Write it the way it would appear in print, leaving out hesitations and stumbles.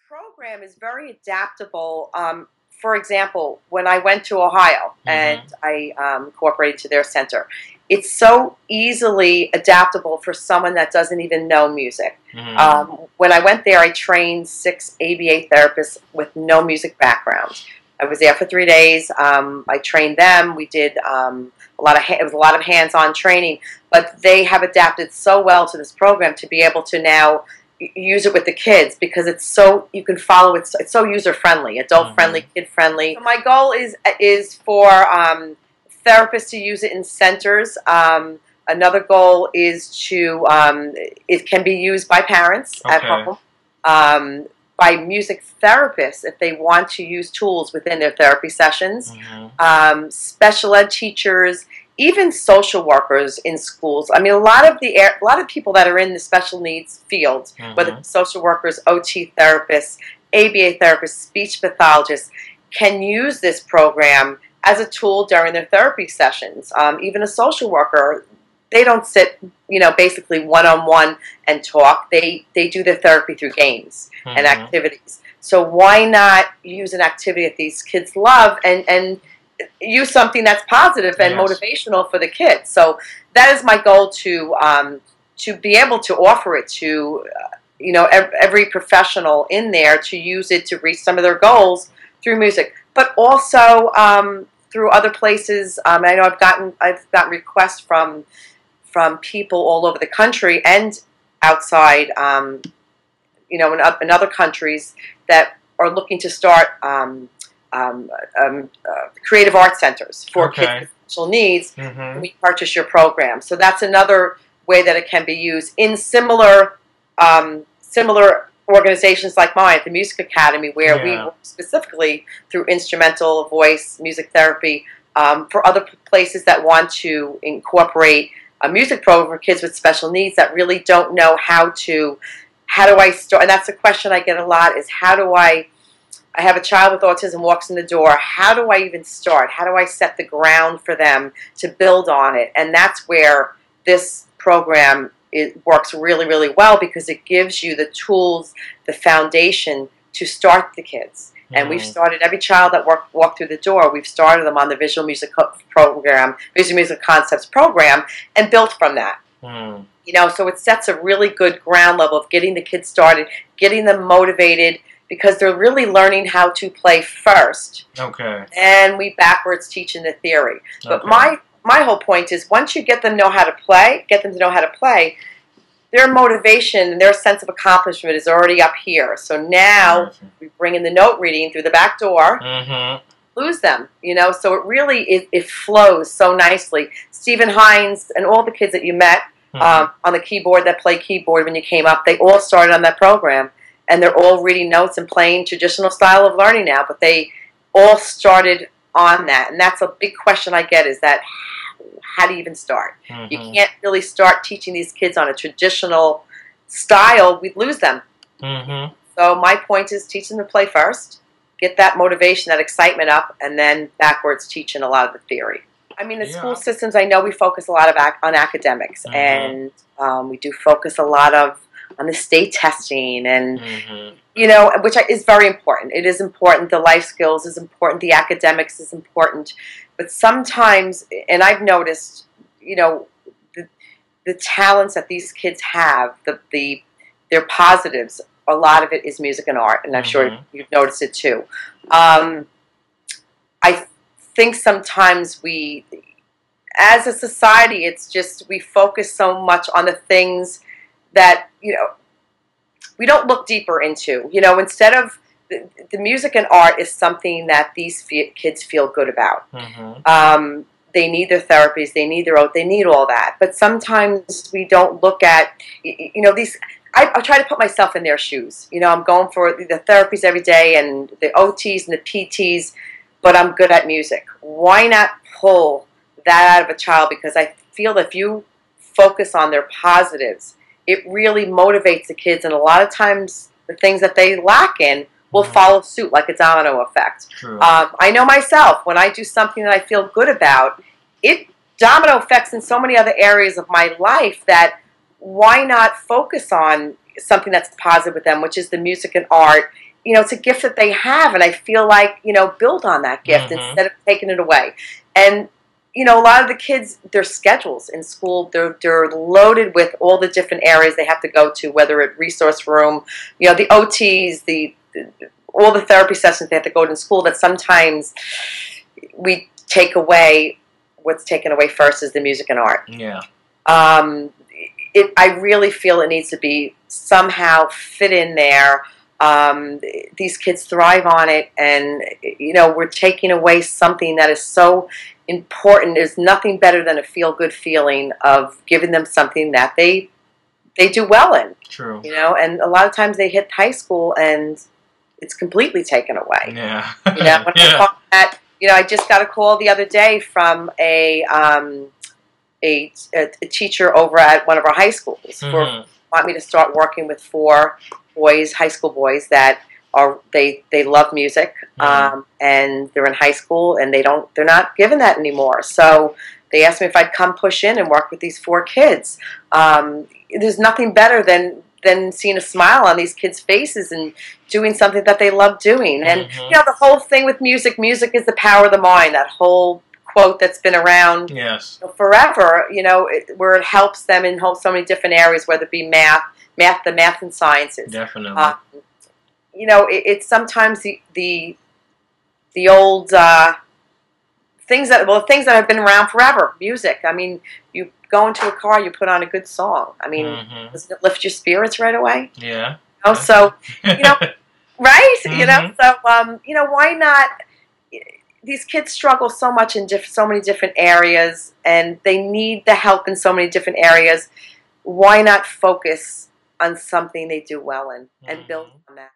program is very adaptable. For example, when I went to Ohio and I cooperated to their center, it's so easily adaptable for someone that doesn't even know music. When I went there, I trained 6 ABA therapists with no music background. I was there for 3 days. I trained them. We did it was a lot of hands-on training, but they have adapted so well to this program to be able to now use it with the kids because it's so you can follow it. It's so user-friendly, adult-friendly, kid-friendly. So my goal is for therapists to use it in centers. Another goal is to it can be used by parents at home, by music therapists if they want to use tools within their therapy sessions, special ed teachers, even social workers in schools. I mean, a lot of people that are in the special needs field, whether it's social workers, OT therapists, ABA therapists, speech pathologists, can use this program as a tool during their therapy sessions. Even a social worker, they don't sit, basically one-on-one and talk. They do their therapy through games and activities. So why not use an activity that these kids love and use something that's positive and motivational for the kids? So that is my goal, to be able to offer it to every professional in there to use it to reach some of their goals through music, but also through other places. I know I've gotten requests from people all over the country and outside, in other countries that are looking to start creative art centers for kids with special needs. We purchase your program, so that's another way that it can be used in similar organizations like mine at the Music Academy, where we work specifically through instrumental voice music therapy for other places that want to incorporate a music program for kids with special needs that really don't know how do I start? And that's a question I get a lot, is how do I have a child with autism walks in the door, how do I even start? How do I set the ground for them to build on it? And that's where this program works really, really well, because it gives you the tools, the foundation to start the kids. And we've started every child that walked through the door, we've started them on the visual music program, visual music concepts program, and built from that. So it sets a really good ground level of getting the kids started, getting them motivated, because they're really learning how to play first. And we backwards teach in the theory. But my whole point is, once you get them to know how to play, their motivation and their sense of accomplishment is already up here. So now we bring in the note reading through the back door, lose them, so it really it flows so nicely. Stephen Hines and all the kids that you met on the keyboard, that play keyboard when you came up, they all started on that program, and they're all reading notes and playing traditional style of learning now, but they all started on that. And that's a big question I get, is that how do you even start? You can't really start teaching these kids on a traditional style. We'd lose them. So my point is, teach them to play first, get that motivation, that excitement up, and then backwards teaching a lot of the theory. I mean, the school systems, I know we focus a lot on academics, and we do focus a lot on the state testing, and which is very important. It is important. The life skills is important. The academics is important. But sometimes, and I've noticed, the talents that these kids have, their positives, a lot of it is music and art, and I'm sure you've noticed it too. I think sometimes we, as a society, it's just we focus so much on the things that, we don't look deeper into. Instead of the music and art is something that these kids feel good about. They need their therapies, they need all that. But sometimes we don't look at, these. I try to put myself in their shoes. I'm going for the therapies every day and the OTs and the PTs, but I'm good at music. Why not pull that out of a child? Because I feel that if you focus on their positives, it really motivates the kids, and a lot of times the things that they lack in will follow suit, like a domino effect. I know myself, when I do something that I feel good about, it domino effects in so many other areas of my life, that why not focus on something that's positive with them, which is the music and art, it's a gift that they have, and I feel like, build on that gift instead of taking it away. And, a lot of the kids, their schedules in school, they're loaded with all the different areas they have to go to, whether it's resource room, the OTs, all the therapy sessions they have to go to in school, that sometimes we take away. What's taken away first is the music and art. Yeah. I really feel it needs to be somehow fit in there. These kids thrive on it, and we're taking away something that is so important. There's nothing better than a feel-good feeling of giving them something that they do well in. True. And a lot of times they hit high school and it's completely taken away. Yeah. When I just got a call the other day from a teacher over at one of our high schools want me to start working with 4 boys, high school boys that they love music, and they're in high school, and they're not given that anymore. So they asked me if I'd come push in and work with these 4 kids. There's nothing better than seeing a smile on these kids' faces and doing something that they love doing. And the whole thing with music is the power of the mind. That whole quote that's been around forever. Where it helps them in so many different areas, whether it be the math and sciences. Definitely. It's sometimes the old things that have been around forever. Music. I mean, you go into a car, you put on a good song. I mean, doesn't it lift your spirits right away? Yeah. So right? So why not? These kids struggle so much in so many different areas, and they need the help in so many different areas. Why not focus on something they do well in and build on that?